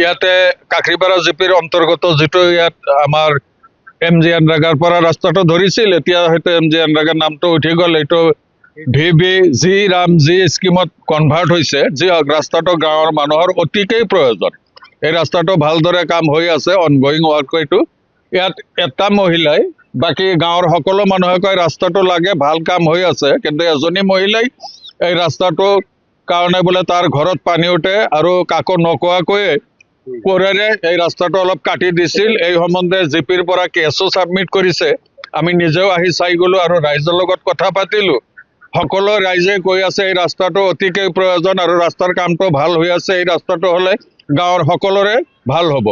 ইয়াতে কাকৰিপাৰা জিপিৰ অন্তৰ্গত যিটো ইয়াত আমাৰ MG এনৰেগাৰ পৰা ৰাস্তাটো ধৰিছিল, এতিয়া হয়তো MG এনৰেগাৰ নামটো উঠি গ'ল, এইটো VBG ৰামজি স্কিমত কনভাৰ্ট হৈছে। যি হওক, ৰাস্তাটো গাঁৱৰ মানুহৰ অতিকেই প্ৰয়োজন। এই ৰাস্তাটো ভালদৰে কাম হৈ আছে, অনগয়িং ৱৰ্ক এইটো। ইয়াত এটা মহিলাই, বাকী গাঁৱৰ সকলো মানুহে কয় ৰাস্তাটো লাগে, ভাল কাম হৈ আছে, কিন্তু এজনী মহিলাই এই ৰাস্তাটো কাৰণে বোলে তাৰ ঘৰত পানী উঠে আৰু কাকো নোকোৱাকৈয়ে কোৰেৰে এই ৰাস্তাটো অলপ কাটি দিছিল। এই সম্বন্ধে জিপিৰ পৰা কেছো ছাবমিট কৰিছে। আমি নিজেও আহি চাই গলো আৰু ৰাইজৰ লগত কথা পাতিলো। সকলো ৰাইজে কৈ আছে এই ৰাস্তাটো অতিকৈ প্ৰয়োজন আৰু ৰাস্তাৰ কামটো ভাল হৈ আছে। এই ৰাস্তাটো হলে গাঁৱৰ সকলোৰে ভাল হ'ব।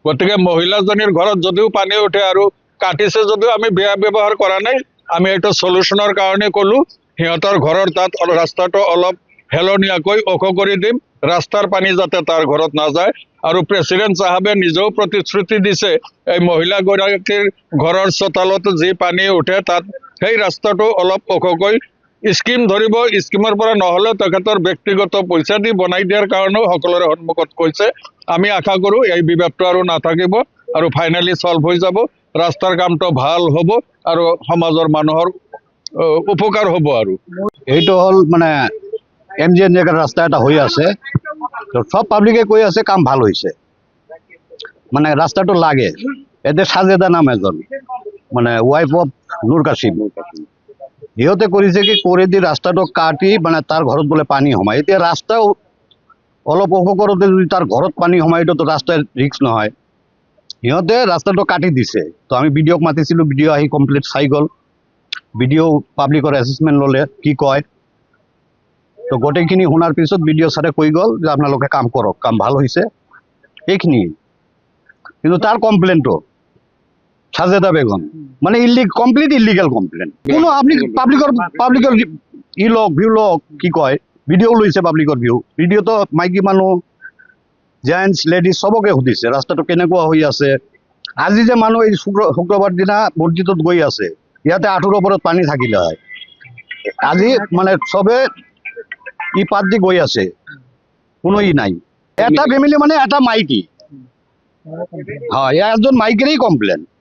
গতিকে মহিলাজনীৰ ঘৰত যদিও পানী উঠে আৰু কাটিছে যদিও আমি বেয়া ব্যৱহাৰ কৰা নাই, আমি এইটো সলিউশনৰ কাৰণে কলো সিহঁতৰ ঘৰৰ তাত ৰাস্তাটো অলপ হেলনীয়াকৈ ওখ কৰি দিম, ৰাস্তাৰ পানী যাতে তাৰ ঘৰত নাযায়। আৰু প্ৰেচিডেণ্ট চাহাবে নিজেও প্ৰতিশ্ৰুতি দিছে এই মহিলাগৰাকীৰ ঘৰৰ চোতালত যি পানী উঠে তাত সেই ৰাস্তাটো অলপ ওখকৈ স্কিম ধৰিব। স্কিমৰ পৰা নহলে তেখেতৰ ব্যক্তিগত পইচা দি বনাই দিয়াৰ কাৰণেও সকলোৰে সন্মুখত কৈছে। আমি আশা কৰো এই বিবাদটো আৰু নাথাকিব আৰু ফাইনেলি সলভ হৈ যাব, ৰাস্তাৰ কামটো ভাল হ'ব আৰু সমাজৰ মানুহৰ উপকাৰ হ'ব। আৰু এইটো হল মানে MG এনৰেগাৰ ৰাস্তা এটা হৈ আছে, তো সব পাব্লিকে কৈ আছে কাম ভাল হৈছে, মানে ৰাস্তাটো লাগে। এতে সাজেদা নাম এজন, মানে ওয়াইফ অফ নূৰ কাসিম, সিহঁতে কৰিছে কি কৰি দি ৰাস্তাটো কাটি মানে তাৰ ঘৰত বোলে পানী সোমায়। এতিয়া ৰাস্তাও অলপ ওখ কৰোঁতে যদি তাৰ ঘৰত পানী সোমায়, এইটোতো ৰাস্তাৰ ৰিক্স নহয়। সিহঁতে ৰাস্তাটো কাটি দিছে। তো আমি বিডিঅ'ক মাতিছিলোঁ, বিডিঅ' আহি কমপ্লিট চাই গ'ল। বিডিঅ' পাব্লিকৰ এছেছমেণ্ট ল'লে, কি কয়। তো গোটেইখিনি শুনাৰ পিছত বিডিঅ' ছাৰে কৈ গ'ল যে আপোনালোকে কাম কৰক, কাম ভাল হৈছে, এইখিনি। কিন্তু তাৰ কমপ্লেইনটো সাজেদা বেগম মানে কমপ্লিট ইলিগেল কমপ্লেইন। কোনো আপনি পাব্লিকৰ ই লওক, ভিউ লওক, কি কয়, ভিডিঅ' লৈছে পাব্লিকৰ ভিউ। ভিডিঅ'টো মাইকী মানুহ, জেণ্টছ, লেডিজ চবকে সুধিছে ৰাস্তাটো কেনেকুৱা হৈ আছে। আজি যে মানুহ এই শুক্ৰবাৰ দিনা মছজিদত গৈ আছে, ইয়াতে 8ৰ ওপৰত পানী থাকিলে হয়। আজি মানে চবে ই পাত দি গৈ আছে, কোনো ই নাই। এটা ফেমিলি মানে এটা মাইকী, হয়, এজন মাইকীরই কমপ্লেন।